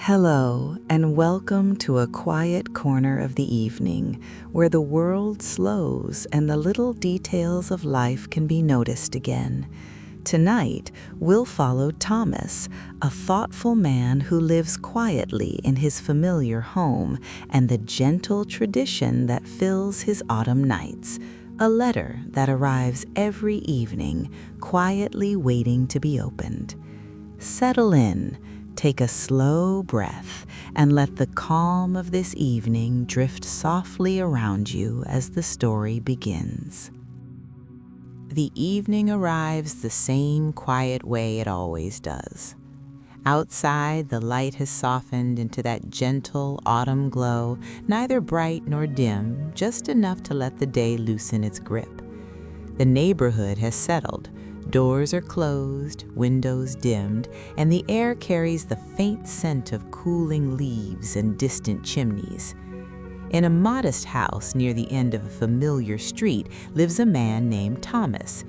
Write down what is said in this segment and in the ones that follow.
Hello, and welcome to a quiet corner of the evening where the world slows and the little details of life can be noticed again. Tonight, we'll follow Thomas, a thoughtful man who lives quietly in his familiar home and the gentle tradition that fills his autumn nights. A letter that arrives every evening, quietly waiting to be opened. Settle in. Take a slow breath and let the calm of this evening drift softly around you as the story begins. The evening arrives the same quiet way it always does. Outside, the light has softened into that gentle autumn glow, neither bright nor dim, just enough to let the day loosen its grip. The neighborhood has settled. Doors are closed, windows dimmed, and the air carries the faint scent of cooling leaves and distant chimneys. In a modest house near the end of a familiar street lives a man named Thomas.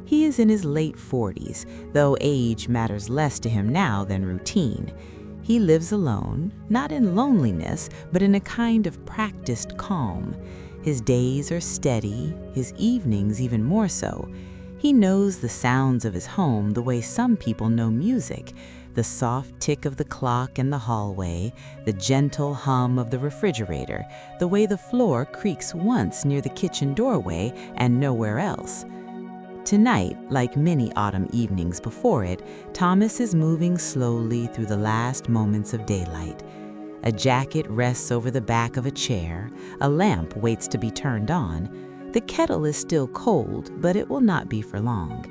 He is in his late 40s, though age matters less to him now than routine. He lives alone, not in loneliness, but in a kind of practiced calm. His days are steady, his evenings even more so. He knows the sounds of his home the way some people know music, the soft tick of the clock in the hallway, the gentle hum of the refrigerator, the way the floor creaks once near the kitchen doorway and nowhere else. Tonight, like many autumn evenings before it, Thomas is moving slowly through the last moments of daylight. A jacket rests over the back of a chair, a lamp waits to be turned on. The kettle is still cold, but it will not be for long.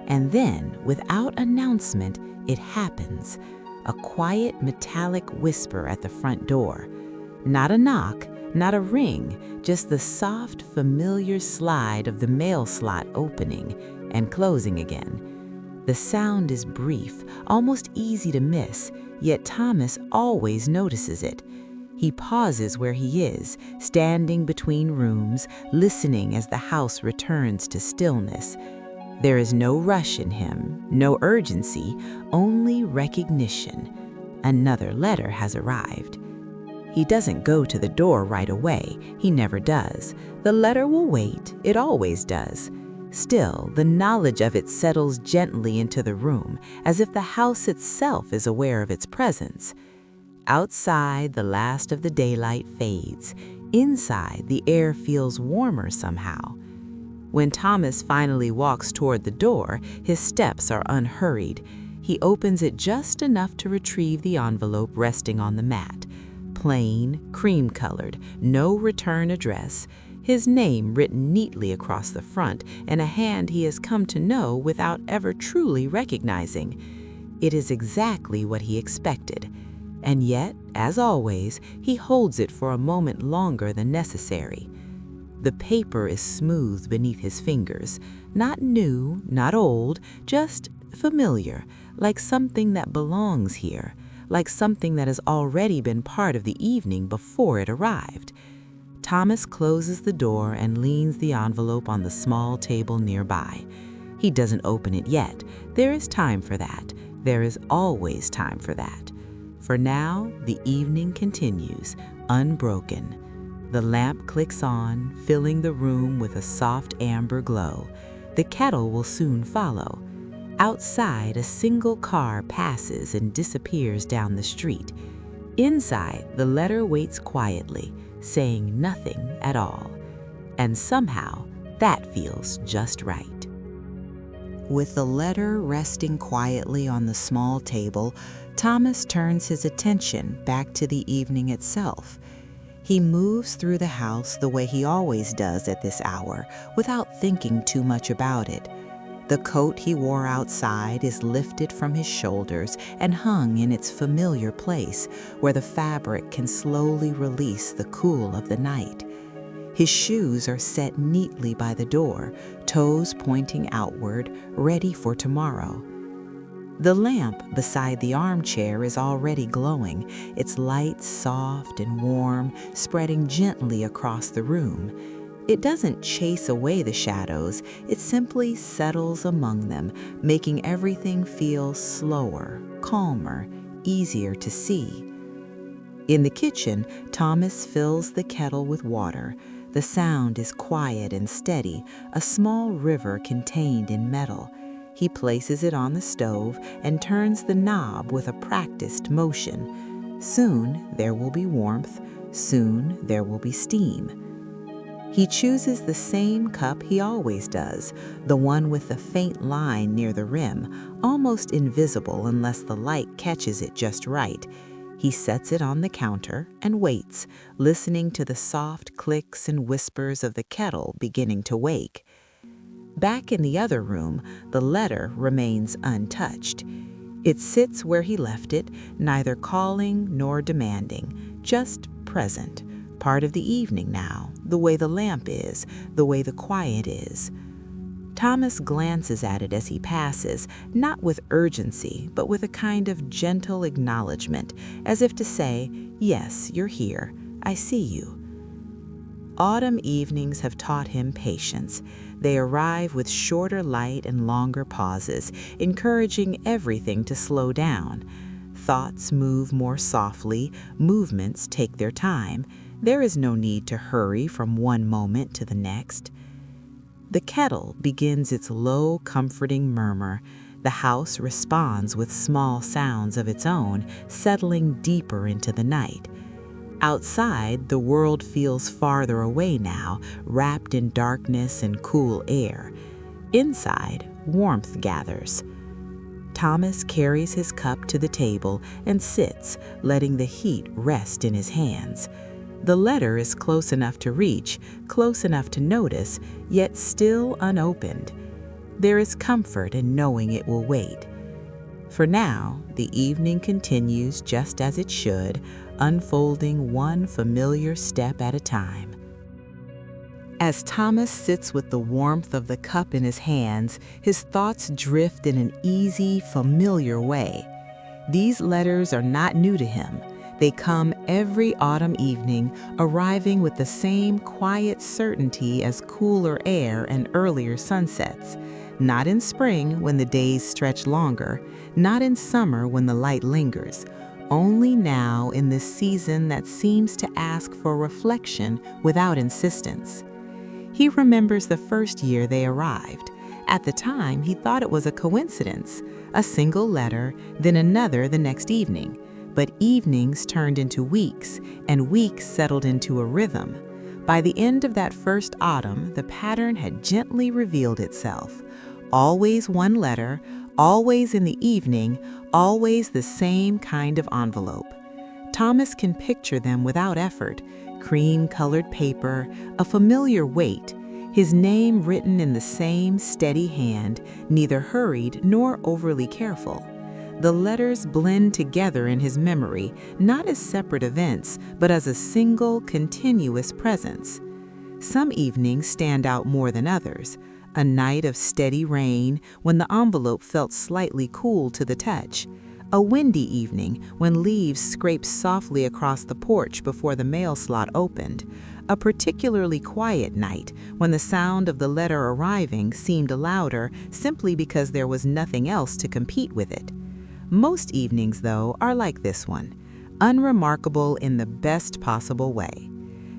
And then, without announcement, it happens. A quiet metallic whisper at the front door. Not a knock, not a ring, just the soft, familiar slide of the mail slot opening and closing again. The sound is brief, almost easy to miss, yet Thomas always notices it. He pauses where he is, standing between rooms, listening as the house returns to stillness. There is no rush in him, no urgency, only recognition. Another letter has arrived. He doesn't go to the door right away. He never does. The letter will wait. It always does. Still, the knowledge of it settles gently into the room, as if the house itself is aware of its presence. Outside, the last of the daylight fades. Inside, the air feels warmer somehow. When Thomas finally walks toward the door, his steps are unhurried. He opens it just enough to retrieve the envelope resting on the mat. Plain, cream-colored, no return address. His name written neatly across the front in a hand he has come to know without ever truly recognizing. It is exactly what he expected. And yet, as always, he holds it for a moment longer than necessary. The paper is smooth beneath his fingers, not new, not old, just familiar, like something that belongs here, like something that has already been part of the evening before it arrived. Thomas closes the door and leans the envelope on the small table nearby. He doesn't open it yet. There is time for that. There is always time for that. For now, the evening continues, unbroken. The lamp clicks on, filling the room with a soft amber glow. The kettle will soon follow. Outside, a single car passes and disappears down the street. Inside, the letter waits quietly, saying nothing at all. And somehow, that feels just right. With the letter resting quietly on the small table, Thomas turns his attention back to the evening itself. He moves through the house the way he always does at this hour, without thinking too much about it. The coat he wore outside is lifted from his shoulders and hung in its familiar place, where the fabric can slowly release the cool of the night. His shoes are set neatly by the door, toes pointing outward, ready for tomorrow. The lamp beside the armchair is already glowing, its light soft and warm, spreading gently across the room. It doesn't chase away the shadows, it simply settles among them, making everything feel slower, calmer, easier to see. In the kitchen, Thomas fills the kettle with water. The sound is quiet and steady, a small river contained in metal. He places it on the stove and turns the knob with a practiced motion. Soon there will be warmth. Soon there will be steam. He chooses the same cup he always does, the one with the faint line near the rim, almost invisible unless the light catches it just right. He sets it on the counter and waits, listening to the soft clicks and whispers of the kettle beginning to wake. Back in the other room, the letter remains untouched. It sits where he left it, neither calling nor demanding, just present. Part of the evening now, the way the lamp is, the way the quiet is. Thomas glances at it as he passes, not with urgency, but with a kind of gentle acknowledgement, as if to say, "Yes, you're here. I see you." Autumn evenings have taught him patience. They arrive with shorter light and longer pauses, encouraging everything to slow down. Thoughts move more softly, movements take their time. There is no need to hurry from one moment to the next. The kettle begins its low, comforting murmur. The house responds with small sounds of its own, settling deeper into the night. Outside, the world feels farther away now, wrapped in darkness and cool air. Inside, warmth gathers. Thomas carries his cup to the table and sits, letting the heat rest in his hands. The letter is close enough to reach, close enough to notice, yet still unopened. There is comfort in knowing it will wait. For now, the evening continues just as it should, unfolding one familiar step at a time. As Thomas sits with the warmth of the cup in his hands, his thoughts drift in an easy, familiar way. These letters are not new to him. They come every autumn evening, arriving with the same quiet certainty as cooler air and earlier sunsets. Not in spring when the days stretch longer, not in summer when the light lingers, only now in this season that seems to ask for reflection without insistence. He remembers the first year they arrived. At the time, he thought it was a coincidence, a single letter, then another the next evening. But evenings turned into weeks, and weeks settled into a rhythm. By the end of that first autumn, the pattern had gently revealed itself. Always one letter, always in the evening, always the same kind of envelope. Thomas can picture them without effort. Cream-colored paper, a familiar weight, his name written in the same steady hand, neither hurried nor overly careful. The letters blend together in his memory, not as separate events, but as a single, continuous presence. Some evenings stand out more than others. A night of steady rain, when the envelope felt slightly cool to the touch. A windy evening, when leaves scraped softly across the porch before the mail slot opened. A particularly quiet night, when the sound of the letter arriving seemed louder simply because there was nothing else to compete with it. Most evenings, though, are like this one, unremarkable in the best possible way.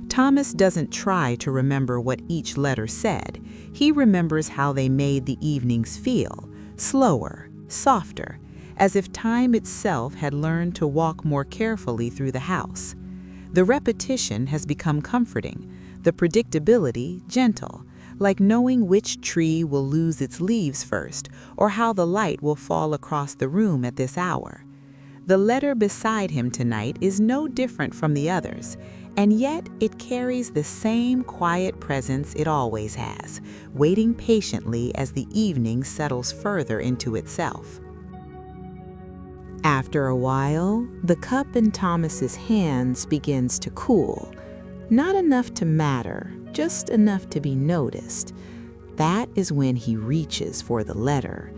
Thomas doesn't try to remember what each letter said. He remembers how they made the evenings feel, slower, softer, as if time itself had learned to walk more carefully through the house. The repetition has become comforting, the predictability gentle, like knowing which tree will lose its leaves first, or how the light will fall across the room at this hour. The letter beside him tonight is no different from the others, and yet it carries the same quiet presence it always has, waiting patiently as the evening settles further into itself. After a while, the cup in Thomas's hands begins to cool. Not enough to matter, just enough to be noticed. That is when he reaches for the letter.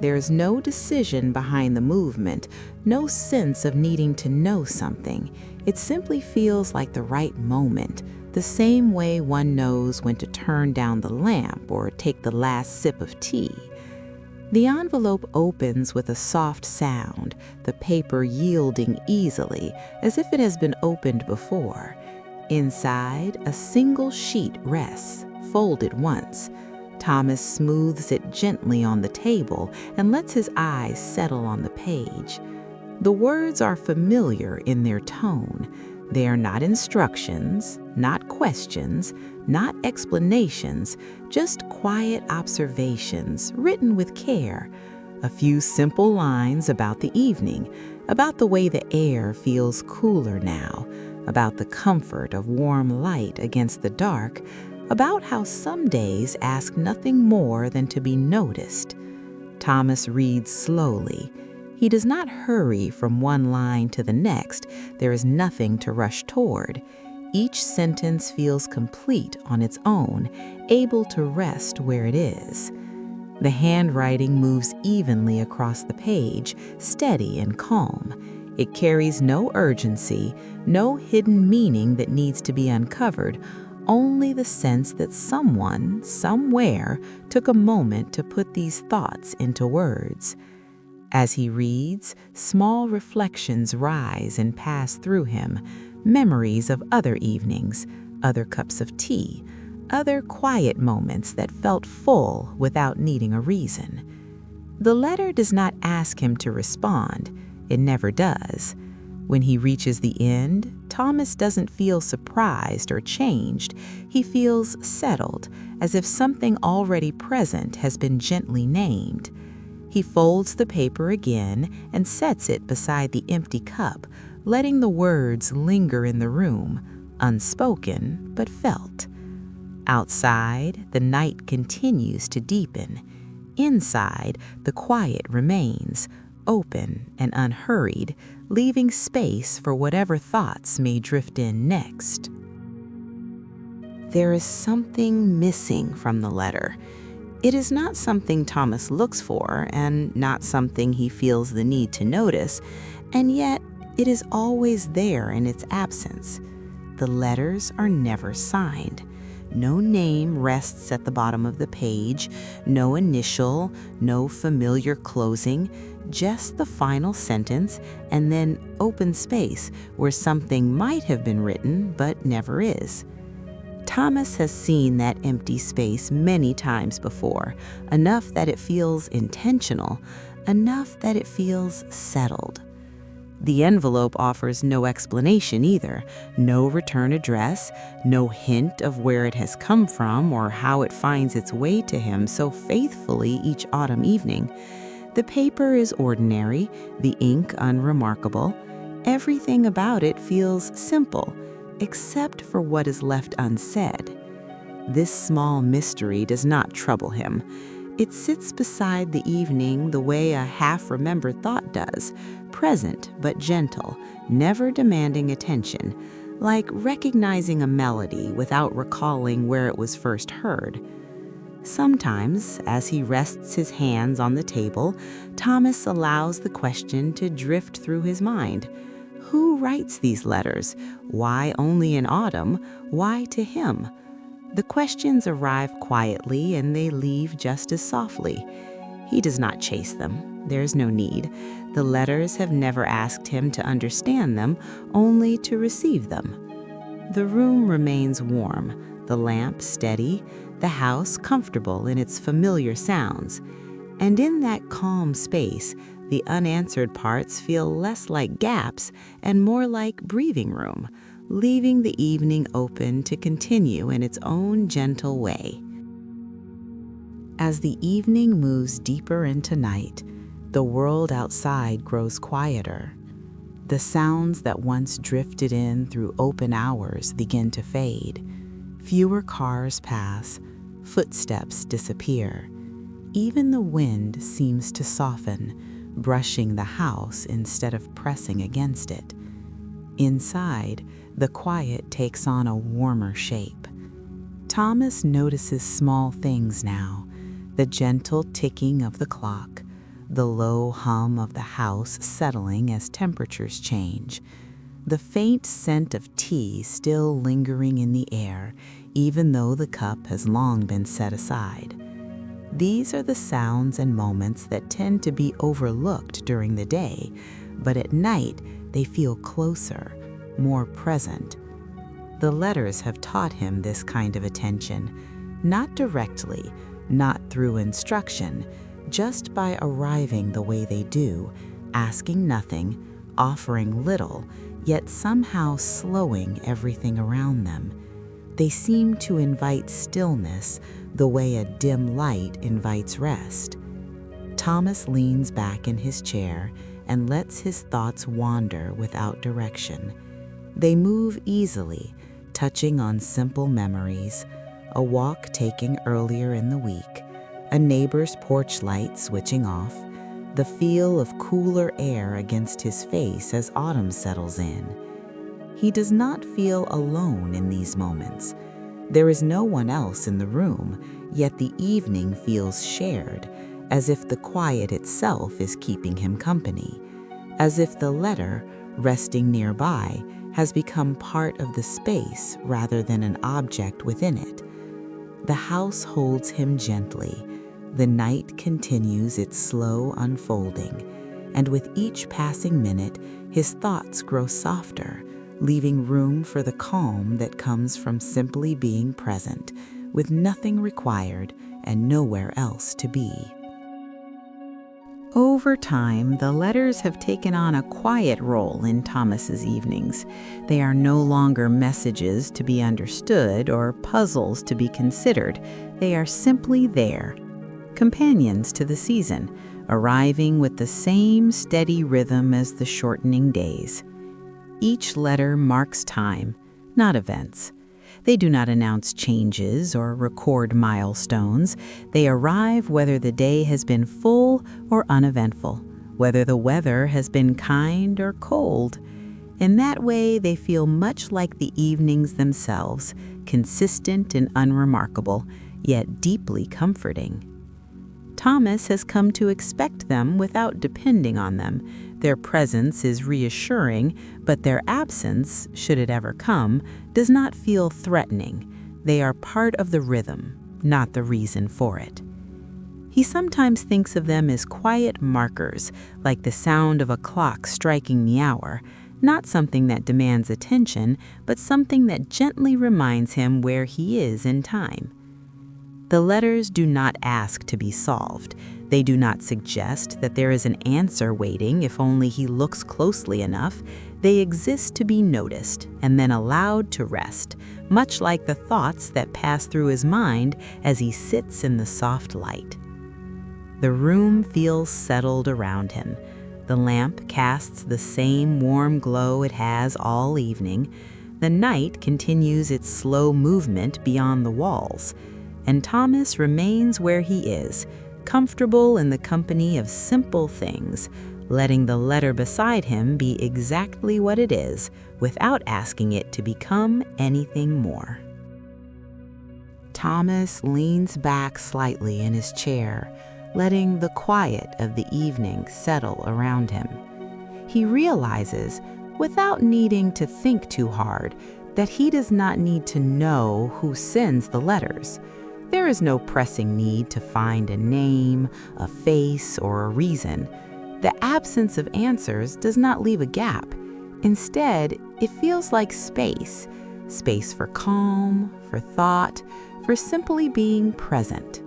There is no decision behind the movement, no sense of needing to know something. It simply feels like the right moment, the same way one knows when to turn down the lamp or take the last sip of tea. The envelope opens with a soft sound, the paper yielding easily, as if it has been opened before. Inside, a single sheet rests, folded once. Thomas smooths it gently on the table and lets his eyes settle on the page. The words are familiar in their tone. They are not instructions, not questions, not explanations, just quiet observations written with care. A few simple lines about the evening, about the way the air feels cooler now, about the comfort of warm light against the dark, about how some days ask nothing more than to be noticed. Thomas reads slowly. He does not hurry from one line to the next. There is nothing to rush toward. Each sentence feels complete on its own, able to rest where it is. The handwriting moves evenly across the page, steady and calm. It carries no urgency, no hidden meaning that needs to be uncovered, only the sense that someone, somewhere, took a moment to put these thoughts into words. As he reads, small reflections rise and pass through him, memories of other evenings, other cups of tea, other quiet moments that felt full without needing a reason. The letter does not ask him to respond. It never does. When he reaches the end, Thomas doesn't feel surprised or changed. He feels settled, as if something already present has been gently named. He folds the paper again and sets it beside the empty cup, letting the words linger in the room, unspoken but felt. Outside, the night continues to deepen. Inside, the quiet remains, open and unhurried, leaving space for whatever thoughts may drift in next. There is something missing from the letter. It is not something Thomas looks for, and not something he feels the need to notice, and yet it is always there in its absence. The letters are never signed. No name rests at the bottom of the page, no initial, no familiar closing, just the final sentence, and then open space where something might have been written but never is. Thomas has seen that empty space many times before, enough that it feels intentional, enough that it feels settled. The envelope offers no explanation either, no return address, no hint of where it has come from or how it finds its way to him so faithfully each autumn evening. The paper is ordinary, the ink unremarkable. Everything about it feels simple, except for what is left unsaid. This small mystery does not trouble him. It sits beside the evening the way a half-remembered thought does, present but gentle, never demanding attention, like recognizing a melody without recalling where it was first heard. Sometimes, as he rests his hands on the table, Thomas allows the question to drift through his mind. Who writes these letters? Why only in autumn? Why to him? The questions arrive quietly and they leave just as softly. He does not chase them. There's no need. The letters have never asked him to understand them, only to receive them. The room remains warm, the lamp steady, the house comfortable in its familiar sounds. And in that calm space, the unanswered parts feel less like gaps and more like breathing room, leaving the evening open to continue in its own gentle way. As the evening moves deeper into night, the world outside grows quieter. The sounds that once drifted in through open hours begin to fade. Fewer cars pass, footsteps disappear. Even the wind seems to soften, brushing the house instead of pressing against it. Inside, the quiet takes on a warmer shape. Thomas notices small things now, the gentle ticking of the clock, the low hum of the house settling as temperatures change, the faint scent of tea still lingering in the air, even though the cup has long been set aside. These are the sounds and moments that tend to be overlooked during the day, but at night they feel closer, more present. The letters have taught him this kind of attention, not directly, not through instruction, just by arriving the way they do, asking nothing, offering little, yet somehow slowing everything around them. They seem to invite stillness the way a dim light invites rest. Thomas leans back in his chair and lets his thoughts wander without direction. They move easily, touching on simple memories, a walk taken earlier in the week, a neighbor's porch light switching off, the feel of cooler air against his face as autumn settles in. He does not feel alone in these moments. There is no one else in the room, yet the evening feels shared, as if the quiet itself is keeping him company, as if the letter, resting nearby, has become part of the space rather than an object within it. The house holds him gently. The night continues its slow unfolding, and with each passing minute, his thoughts grow softer, leaving room for the calm that comes from simply being present, with nothing required and nowhere else to be. Over time, the letters have taken on a quiet role in Thomas's evenings. They are no longer messages to be understood or puzzles to be considered. They are simply there, companions to the season, arriving with the same steady rhythm as the shortening days. Each letter marks time, not events. They do not announce changes or record milestones. They arrive whether the day has been full or uneventful, whether the weather has been kind or cold. In that way, they feel much like the evenings themselves, consistent and unremarkable, yet deeply comforting. Thomas has come to expect them without depending on them. Their presence is reassuring, but their absence, should it ever come, does not feel threatening. They are part of the rhythm, not the reason for it. He sometimes thinks of them as quiet markers, like the sound of a clock striking the hour, not something that demands attention, but something that gently reminds him where he is in time. The letters do not ask to be solved. They do not suggest that there is an answer waiting if only he looks closely enough. They exist to be noticed and then allowed to rest, much like the thoughts that pass through his mind as he sits in the soft light. The room feels settled around him. The lamp casts the same warm glow it has all evening. The night continues its slow movement beyond the walls, and Thomas remains where he is, comfortable in the company of simple things, letting the letter beside him be exactly what it is, without asking it to become anything more. Thomas leans back slightly in his chair, letting the quiet of the evening settle around him. He realizes, without needing to think too hard, that he does not need to know who sends the letters. There is no pressing need to find a name, a face, or a reason. The absence of answers does not leave a gap. Instead, it feels like space for calm, for thought, for simply being present.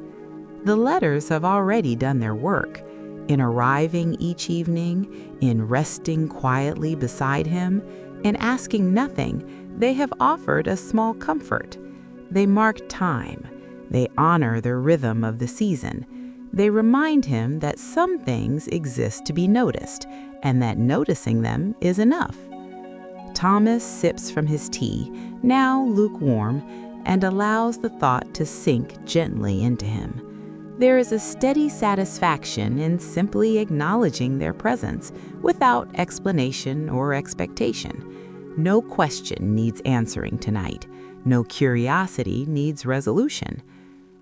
The letters have already done their work. In arriving each evening, in resting quietly beside him, in asking nothing, they have offered a small comfort. They mark time. They honor the rhythm of the season. They remind him that some things exist to be noticed, and that noticing them is enough. Thomas sips from his tea, now lukewarm, and allows the thought to sink gently into him. There is a steady satisfaction in simply acknowledging their presence, without explanation or expectation. No question needs answering tonight. No curiosity needs resolution.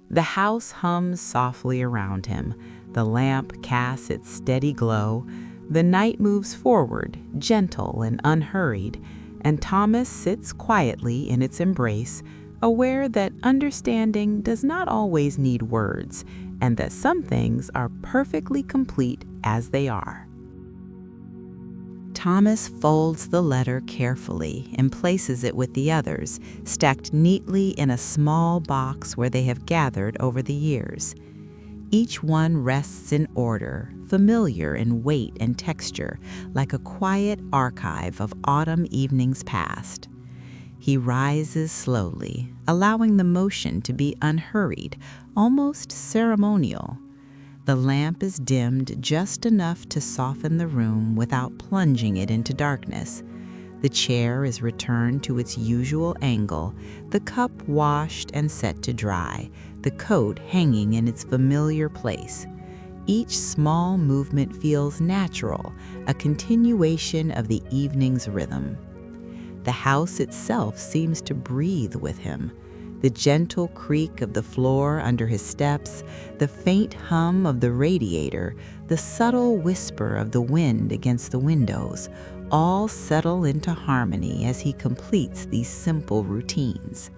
The house hums softly around him. The lamp casts its steady glow. The night moves forward, gentle and unhurried, and Thomas sits quietly in its embrace, aware that understanding does not always need words, and that some things are perfectly complete as they are. Thomas folds the letter carefully and places it with the others, stacked neatly in a small box where they have gathered over the years. Each one rests in order, familiar in weight and texture, like a quiet archive of autumn evenings past. He rises slowly, allowing the motion to be unhurried, almost ceremonial. The lamp is dimmed just enough to soften the room without plunging it into darkness. The chair is returned to its usual angle, the cup washed and set to dry, the coat hanging in its familiar place. Each small movement feels natural, a continuation of the evening's rhythm. The house itself seems to breathe with him. The gentle creak of the floor under his steps, the faint hum of the radiator, the subtle whisper of the wind against the windows, all settle into harmony as he completes these simple routines.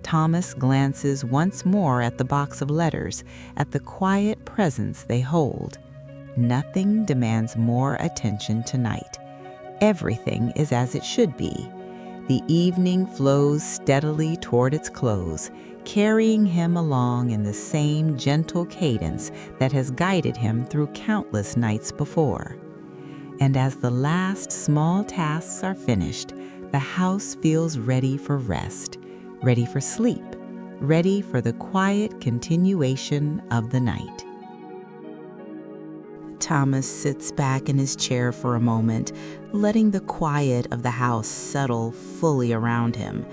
Thomas glances once more at the box of letters, at the quiet presence they hold. Nothing demands more attention tonight. Everything is as it should be. The evening flows steadily toward its close, carrying him along in the same gentle cadence that has guided him through countless nights before. And as the last small tasks are finished, the house feels ready for rest, ready for sleep, ready for the quiet continuation of the night. Thomas sits back in his chair for a moment, letting the quiet of the house settle fully around him.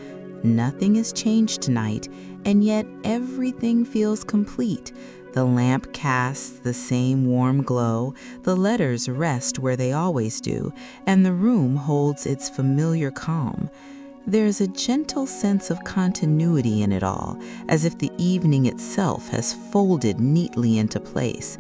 Nothing has changed tonight, and yet everything feels complete. The lamp casts the same warm glow, the letters rest where they always do, and the room holds its familiar calm. There's a gentle sense of continuity in it all, as if the evening itself has folded neatly into place.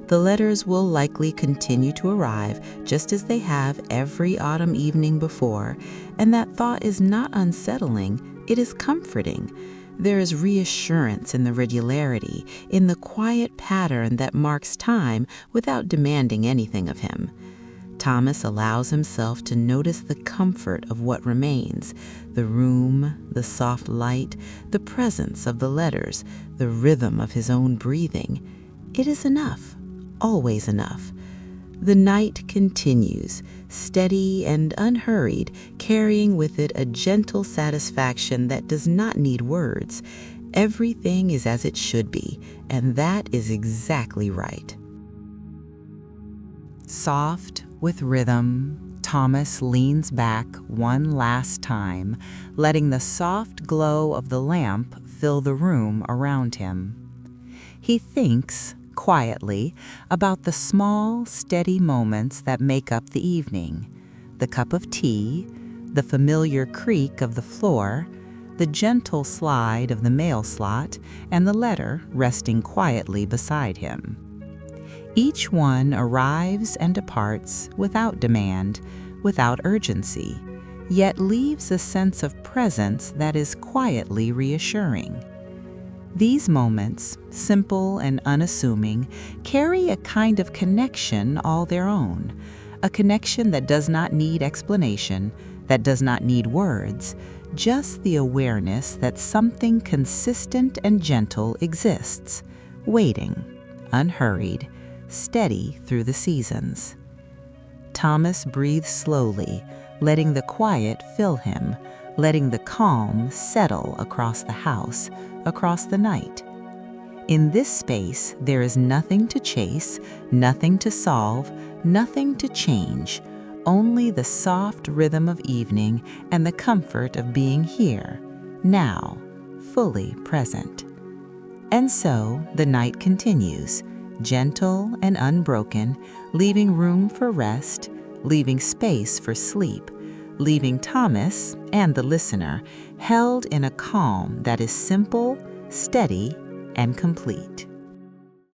The letters will likely continue to arrive just as they have every autumn evening before, and that thought is not unsettling, it is comforting. There is reassurance in the regularity, in the quiet pattern that marks time without demanding anything of him. Thomas allows himself to notice the comfort of what remains, the room, the soft light, the presence of the letters, the rhythm of his own breathing. It is enough. Always enough. The night continues, steady and unhurried, carrying with it a gentle satisfaction that does not need words. Everything is as it should be, and that is exactly right. Soft, with rhythm, Thomas leans back one last time, letting the soft glow of the lamp fill the room around him. He thinks, quietly, about the small, steady moments that make up the evening. The cup of tea, the familiar creak of the floor, the gentle slide of the mail slot, and the letter resting quietly beside him. Each one arrives and departs without demand, without urgency, yet leaves a sense of presence that is quietly reassuring. These moments, simple and unassuming, carry a kind of connection all their own, a connection that does not need explanation, that does not need words, just the awareness that something consistent and gentle exists, waiting, unhurried, steady through the seasons. Thomas breathes slowly, letting the quiet fill him, letting the calm settle across the house, across the night. In this space, there is nothing to chase, nothing to solve, nothing to change, only the soft rhythm of evening and the comfort of being here, now, fully present. And so the night continues, gentle and unbroken, leaving room for rest, leaving space for sleep, leaving Thomas and the listener held in a calm that is simple, steady, and complete.